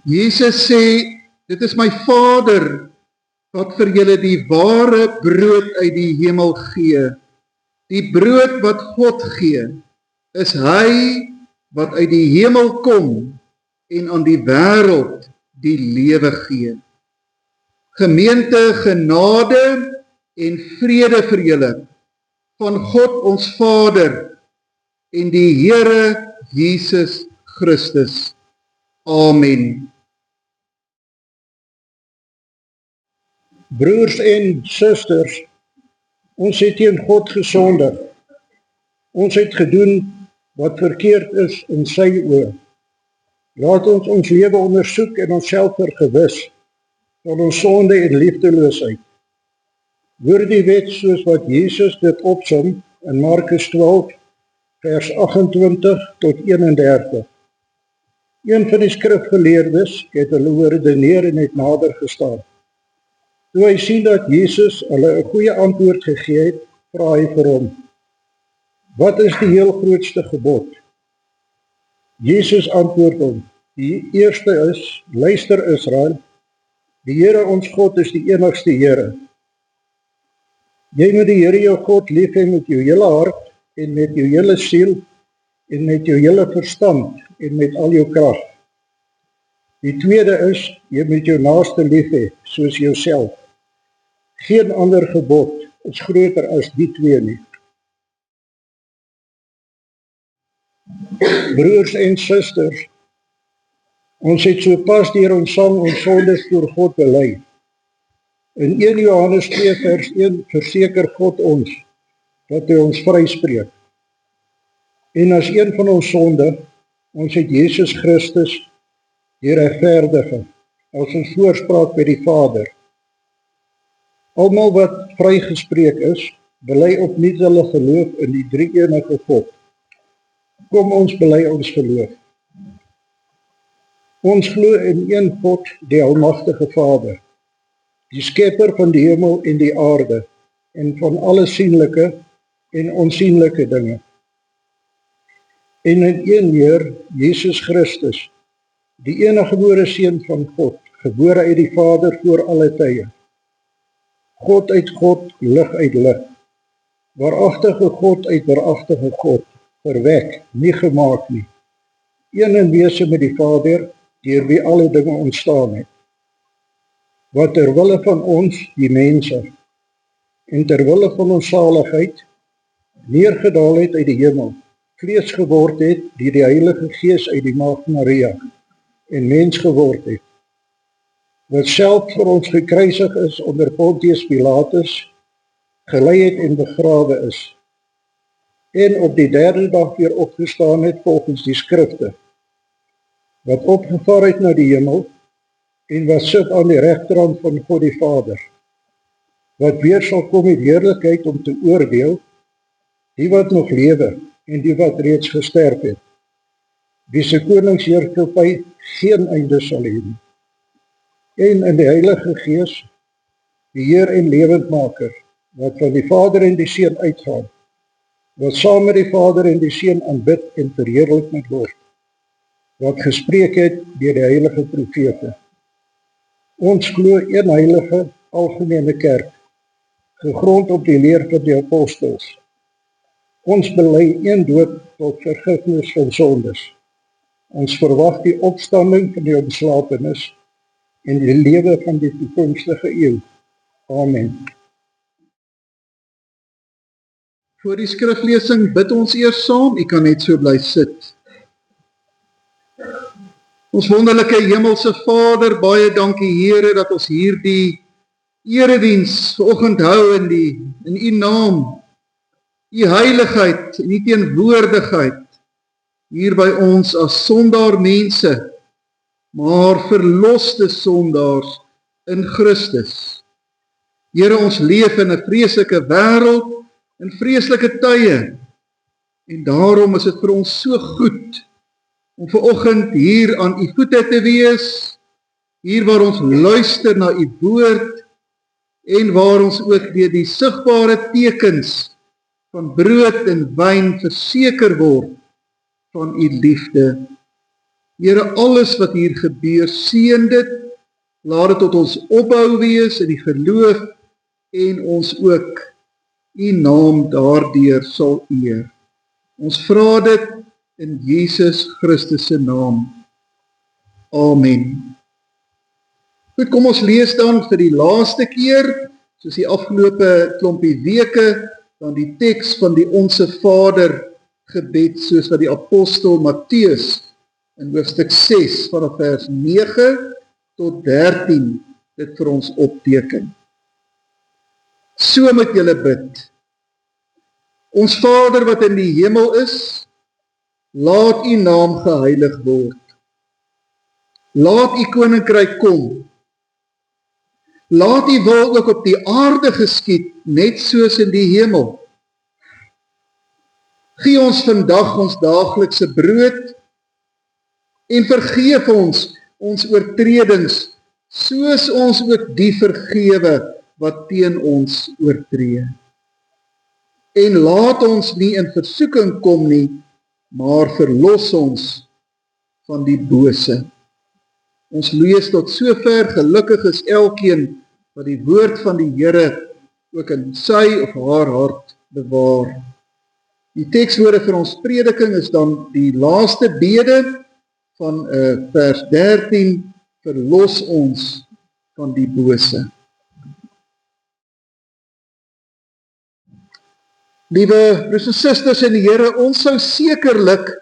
Jesus sê, dit is my Vader wat vir julle die ware brood uit die hemel gee. Die brood wat God gee, is hy wat uit die hemel kom en aan die wêreld die lewe gee. Gemeente, genade en vrede vir julle van God ons Vader en die Here Jesus Christus. Amen. Broers en susters, ons het teen God gesondig. Ons het gedoen wat verkeerd is in sy oë. Laat ons ons lewe ondersoek en onsself vergewis van ons sonde en liefdeloosheid. Hoor die wet soos wat Jesus dit opsom in Markus 12, vers 28 tot 31. Een van die skrifgeleerdes het hulle oorredeneer en het nader gestaan. Toe hy sien dat Jesus hulle 'n goeie antwoord gegee het, vra hy vir hom: "Wat is die heel grootste gebod?" Jesus antwoord hom: "Die eerste is: Luister Israel, die Here ons God is die enigste Here. Jy moet die Here jou God lief hê met jou hele hart en met jou hele siel en met jou hele verstand en met al jou krag. Die tweede is: jy moet jou naaste lief hê soos jouself. Geen ander gebod is groter as die twee nie." Broers en susters, ons het sopas deur ons sang ons sondes voor God bely. In 1 Johannes 2 vers 1 verseker God ons dat hy ons vryspreek. En as een van ons sonde, ons het Jesus Christus die regverdige as ons voorspraak by die Vader. Almal wat vrygespreek is, bely opnuut hulle geloof in die drie-enige God. Kom ons bely ons geloof. Ons glo in een God, die almagtige Vader, die skepper van die hemel en die aarde en van alle sienlike en onsienlike dinge. En in een Heer, Jesus Christus, die eniggebore Seun van God, gebore uit die Vader voor alle tye. God uit God, lig uit lig. Waaragtige God uit waaragtige God, verwek, nie gemaak nie. Een in wese met die Vader, deur wie alle dinge ontstaan het. Wat ter wille van ons, die mense, en ter wille van ons saligheid, neergedaal het uit die hemel, vlees geword het, deur die Heilige Gees uit die Maagd Maria, en mens geword het. Wat self vir ons gekruisig is onder Pontius Pilatus, gelei het en begrawe is, en op die derde dag weer opgestaan het volgens die skrifte, wat opgevaar het na die hemel, en wat sit aan die regterhand van God die Vader, wat weer sal kom met heerlikheid om te oordeel, die wat nog lewe, en die wat reeds gesterf het, wie se koningsheerskappy geen einde sal hê nie. En in die Heilige Gees, die Heer en lewendmaker, wat van die Vader en die Seun uitgaan, wat saam met die Vader en die Seun aanbid en verheerlik moet word, wat gespreek het deur die heilige profete. Ons glo een heilige, algemene kerk, gegrond op die leer van die apostels. Ons bely een doop tot vergifnis van sondes. Ons verwag die opstanding van die ontslapenis en die lewe van die toekomstige eeuw. Amen. Voor die skriflesing bid ons eers saam, u kan net so bly sit. Ons wonderlike hemelse Vader, baie dankie Here dat ons hierdie erediens vanoggend hou in u naam, u heiligheid en u teenwoordigheid hier by ons as sondaar mense, maar verloste sondaars in Christus. Here, ons leef in 'n vreeslike wêreld, in vreeslike tye, en daarom is dit vir ons so goed om vanoggend hier aan u voete te wees, hier waar ons luister na u woord, en waar ons ook deur die sigbare tekens van brood en wyn verseker word van u liefde. Here, alles wat hier gebeur, seën dit, laat dit tot ons opbou wees in die geloof en ons ook U naam daardeur sal eer. Ons vra dit in Jesus Christus se naam. Amen. Goed, kom ons lees dan vir die laaste keer, soos die afgelope klompie weke, dan die teks van die Onse Vader gebed, soos wat die apostel Matteus in hoofstuk 6 vanaf vers 9 tot 13 dit vir ons opteken. So moet julle bid. Ons Vader wat in die hemel is, laat U naam geheilig word. Laat U koninkryk kom. Laat U wil ook op die aarde geskied, net soos in die hemel. Gee ons vandag ons daaglikse brood en vergeef ons oortredings, soos ons ook die vergewe wat teen ons oortree. En laat ons nie in versoeking kom nie, maar verlos ons van die bose. Ons lees tot sover, gelukkig is elkeen wat die woord van die Here ook in sy of haar hart bewaar. Die tekswoorde vir ons prediking is dan die laaste bede van vers 13, verlos ons van die bose. Liewe broers en susters in die Here, ons sou sekerlik,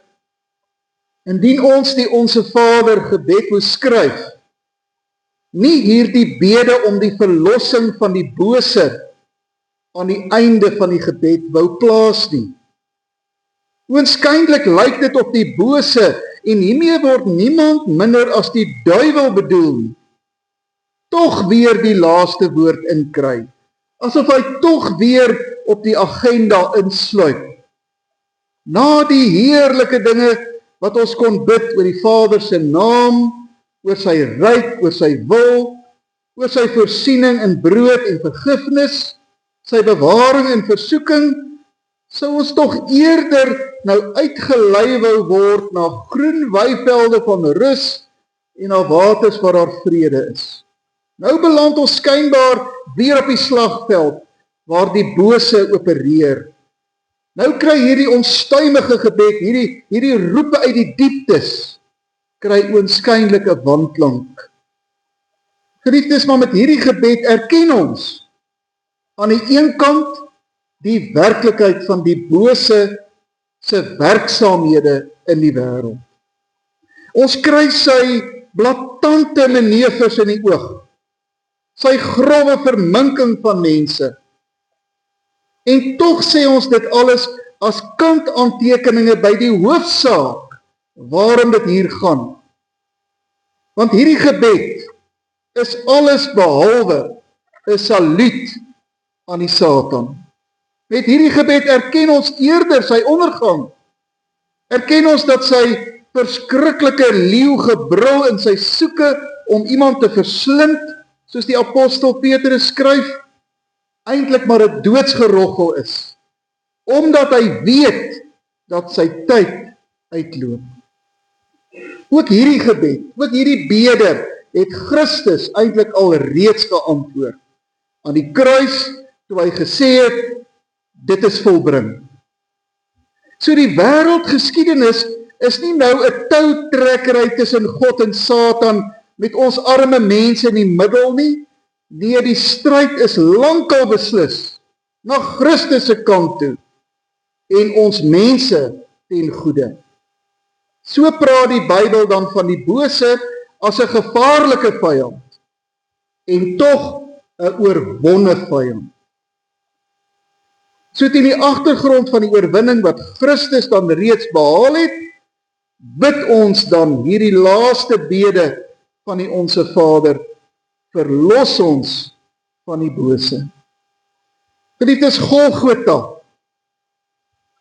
indien ons die Onse Vader gebed moes skryf, nie hierdie bede om die verlossing van die bose aan die einde van die gebed wou plaas nie. Oënskynlik lyk dit op die bose en hiermee word niemand minder as die duiwel bedoel, tog weer die laaste woord inkry, asof hy tog weer op die agenda insluit. Na die heerlike dinge wat ons kon bid oor die Vader se naam, oor sy ryk, oor sy wil, oor sy voorsiening in brood en vergifnis, sy bewaring en versoeking, sou ons tog eerder nou uitgelei wou word na groen weivelde van rus en na waters waar daar vrede is. Nou beland ons skynbaar weer op die slagveld waar die bose opereer. Nou kry hierdie onstuimige gebed, hierdie roepe uit die dieptes, kry oënskynlike wanklank. Geliefdes, maar met hierdie gebed erken ons aan die een kant die werklikheid van die bose se werksaamhede in die wêreld. Ons kry sy blaatante manoeuvres in die oog, sy grove verminking van mense. En tog sê ons dit alles as kantaantekeninge by die hoofsaak waarom dit hier gaan. Want hierdie gebed is alles behalwe 'n saluut aan die Satan. Met hierdie gebed erken ons eerder sy ondergang. Erken ons dat sy verskriklike leeugebrul in sy soeke om iemand te verslind, soos die apostel Petrus skryf, eintlik maar 'n doodsgeroggel is, omdat hy weet dat sy tyd uitloop. Ook hierdie gebed, ook hierdie bede, het Christus eintlik al reeds geantwoord aan die kruis, toe hy gesê het, dit is volbring. So die wêreldgeskiedenis is nie nou 'n toutrekkery tussen God en Satan met ons arme mense in die middel nie. Nee, die stryd is lankal beslis na Christus se kant toe en ons mense ten goeie. So praat die Bybel dan van die bose as 'n gevaarlike vyand en tog 'n oorwonne vyand. So teen die agtergrond van die oorwinning wat Christus dan reeds behaal het, bid ons dan hierdie laaste bede van die Onse Vader, verlos ons van die bose. Dit is Golgotha.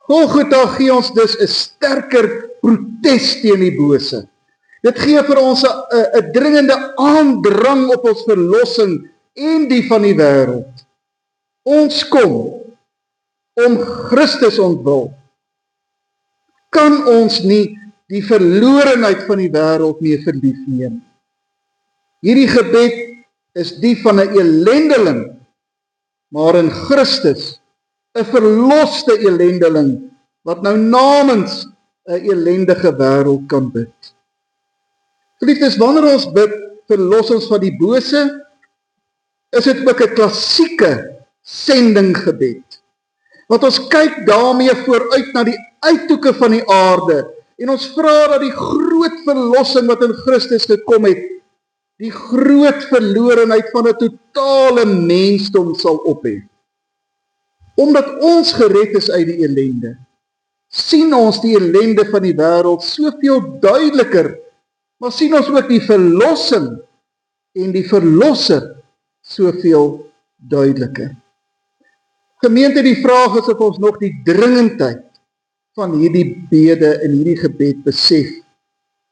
Golgotha gee ons dus 'n sterker protes teen die bose. Dit gee vir ons 'n dringende aandrang op ons verlossing en die van die wêreld. Ons kom om Christus ontwil. Kan ons nie die verlorenheid van die wêreld mee vir lief neem. Hierdie gebed is die van 'n elendeling, maar in Christus 'n verloste elendeling, wat nou namens 'n elendige wêreld kan bid. Geliefdes, wanneer ons bid, verlos ons van die bose, is dit ook 'n klassieke sendinggebed. Want ons kyk daarmee vooruit na die uithoeke van die aarde, en ons vra dat die groot verlossing wat in Christus gekom het, die groot verlorenheid van 'n totale mensdom sal ophef. Omdat ons gered is uit die ellende, sien ons die ellende van die wêreld soveel duideliker, maar sien ons ook die verlossing en die verlosser soveel duideliker. Gemeente, die vraag is of ons nog die dringendheid van hierdie bede en hierdie gebed besef.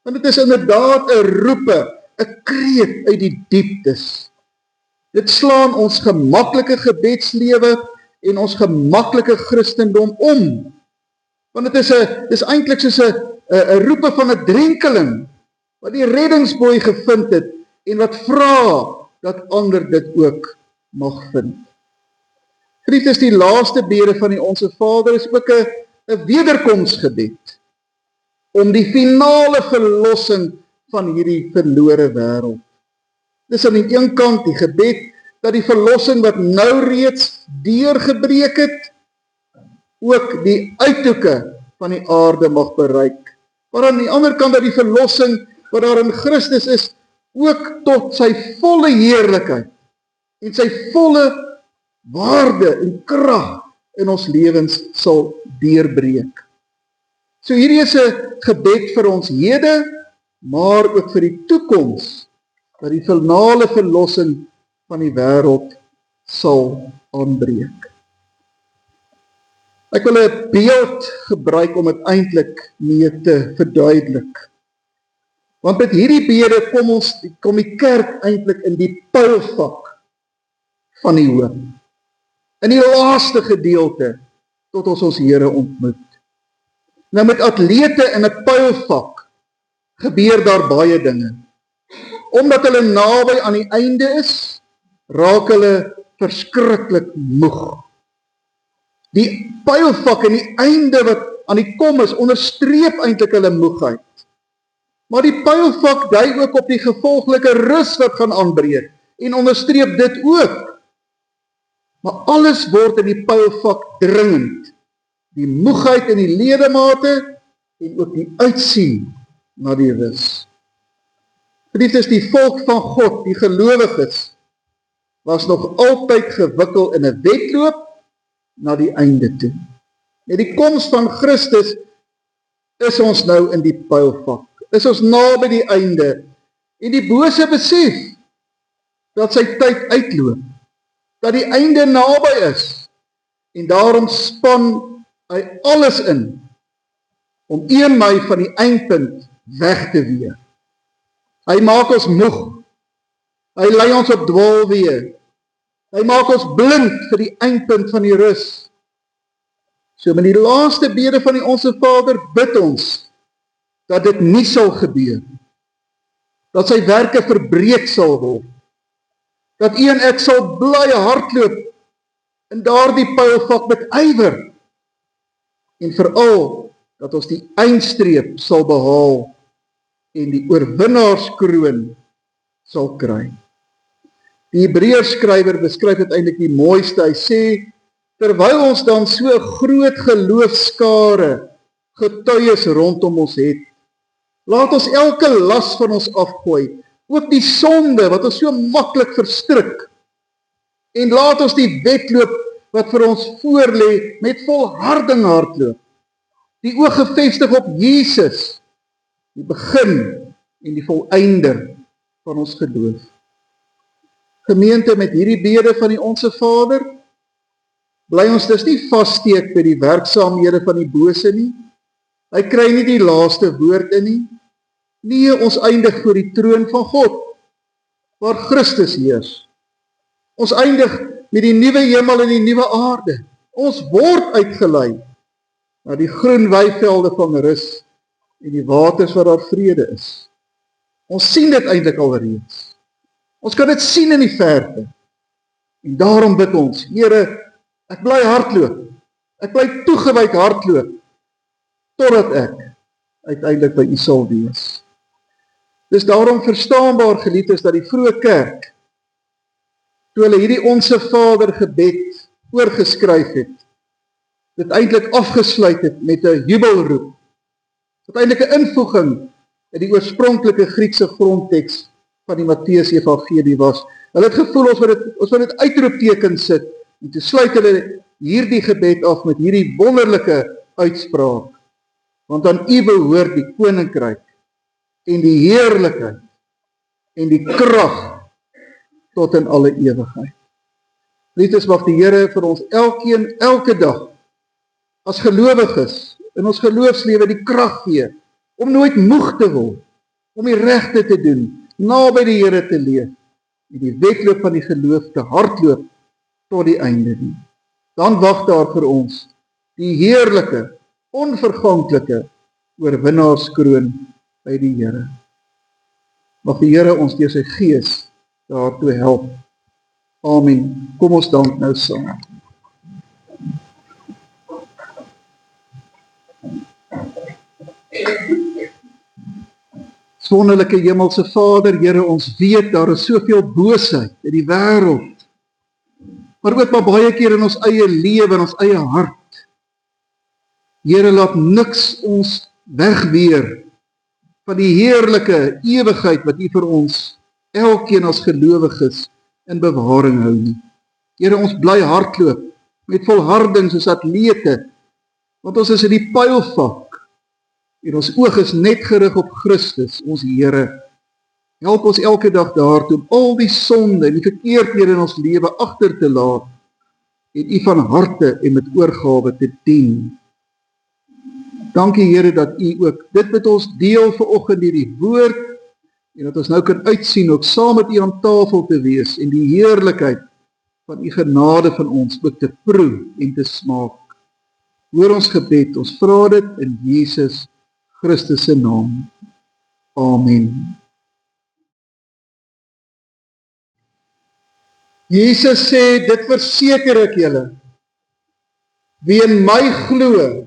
Want dit is inderdaad 'n roepe, 'n kreet uit die dieptes. Dit slaan ons gemaklike gebedslewe en ons gemaklike Christendom om. Want dit is eintlik soos 'n roepe van 'n drenkeling wat die reddingsboei gevind het en wat vra dat ander dit ook mag vind. Geliefdes, die laaste bede van die Onse Vader is ook 'n wederkomsgebed om die finale verlossing van hierdie verlore wêreld. Dis aan die een kant die gebed dat die verlossing wat nou reeds deurgebreek het, ook die uithoeke van die aarde mag bereik. Maar aan die ander kant dat die verlossing wat daar in Christus is, ook tot sy volle heerlikheid en sy volle waarde en krag in ons lewens sal deurbreek. So hierdie is 'n gebed vir ons hede, maar ook vir die toekoms, dat die finale verlossing van die wêreld sal aanbreek. Ek wil 'n beeld gebruik om dit eintlik mee te verduidelik. Want met hierdie bede kom die kerk eintlik in die pylvak van die hoop. In die laaste gedeelte tot ons Here ontmoet. Nou met atlete in 'n pylvak gebeur daar baie dinge. Omdat hulle naby aan die einde is, raak hulle verskriklik moeg. Die pylvak en die einde wat aan die kom is, onderstreep eintlik hulle moegheid. Maar die pylvak dui ook op die gevolglike rus wat gaan aanbreek en onderstreep dit ook. Maar alles word in die pylvak dringend. Die moegheid in die ledemate en ook die uitsien na die rus. Dit is die volk van God, die gelowiges, was nog altyd gewikkel in 'n wedloop na die einde toe. Met die koms van Christus is ons nou in die pylvak. Is ons naby die einde. En die bose besef dat sy tyd uitloop. Dat die einde naby is. En daarom span hy alles in om 1 Mei van die eindpunt weg te weer. Hy maak ons moeg. Hy lei ons op dwaalweë. Hy maak ons blind vir die eindpunt van die rus. So met die laaste bede van die Onse Vader bid ons dat dit nie sal gebeur. Dat sy werke verbreek sal word. Dat u en ek sal bly hardloop in daardie pylvak met ywer. En veral dat ons die eindstreep sal behaal en die oorwinnaarskroon sal kry. Die Hebreërskrywer beskryf dit eintlik die mooiste. Hy sê, terwyl ons dan so 'n groot geloofskare getuies rondom ons het, laat ons elke las van ons afgooi, ook die sonde wat ons so maklik verstrik, en laat ons die wedloop wat vir ons voorlê met volharding hardloop, die oog gefestig op Jesus, die begin en die volëinder van ons geloof. Gemeente, met hierdie bede van die Onse Vader, bly ons dus nie vassteek by die werksaamhede van die bose nie. Hy kry nie die laaste woord in nie. Nee, ons eindig voor die troon van God, waar Christus heers. Ons eindig met die nuwe hemel en die nuwe aarde. Ons word uitgelei na die groen weivelde van rus, en die waters waar daar vrede is. Ons sien dit eintlik alreeds. Ons kan dit sien in die verte. En daarom bid ons, Here, ek bly hardloop. Ek bly toegewyk hardloop totdat ek uiteindelik by U sal wees. Dis daarom verstaanbaar, geliefdes, dat die vroeë kerk, toe hulle hierdie Onse Vader gebed oorgeskryf het, dit eintlik afgesluit het met 'n jubelroep, wat eintlik 'n invoeging in die oorspronklike Griekse grondteks van die Matteus Evangelie was. Hulle het gevoel ons moet dit uitroepteken sit, en toe sluit hulle hierdie gebed af met hierdie wonderlike uitspraak, want aan U behoort die koninkryk en die heerlikheid en die krag tot in alle ewigheid. Liefdes, mag die Here vir ons elkeen, elke dag, as gelowiges, in ons geloofslewe die krag gee, om nooit moeg te word, om die regte te doen, naby die Here te leef, en die wedloop van die geloof te hardloop tot die einde nie. Dan wag daar vir ons die heerlike, onverganklike oorwinnaarskroon by die Here. Mag die Here ons deur sy Gees daartoe help. Amen. Kom ons dank nou saam. Wonderlike Hemelse Vader, Here, ons weet daar is soveel boosheid in die wêreld, maar ook maar baie keer in ons eie lewe, in ons eie hart. Here, laat niks ons wegweer van die heerlike ewigheid wat U vir ons elkeen as gelowiges in bewaring hou nie. Here, ons bly hardloop met volharding soos atlete, want ons is in die pylvak en ons oog is net gerig op Christus, ons Here. Help ons elke dag daartoe om al die sonde en die verkeerdhede in ons lewe agter te laat en U van harte en met oorgawe te dien. Dankie Here dat U ook dit met ons deel vanoggend deur die woord en dat ons nou kan uitsien ook saam met U aan tafel te wees en die heerlikheid van U genade van ons ook te proe en te smaak. Hoor ons gebed, ons vra dit in Jesus Christus se naam. Amen. Jesus sê, dit verseker ek julle, wie in my glo,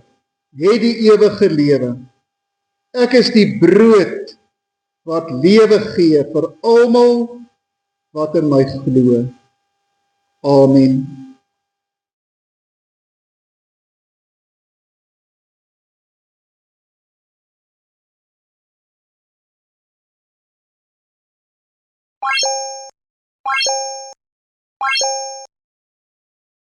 het die ewige lewe. Ek is die brood wat lewe gee vir almal wat in my glo. Amen.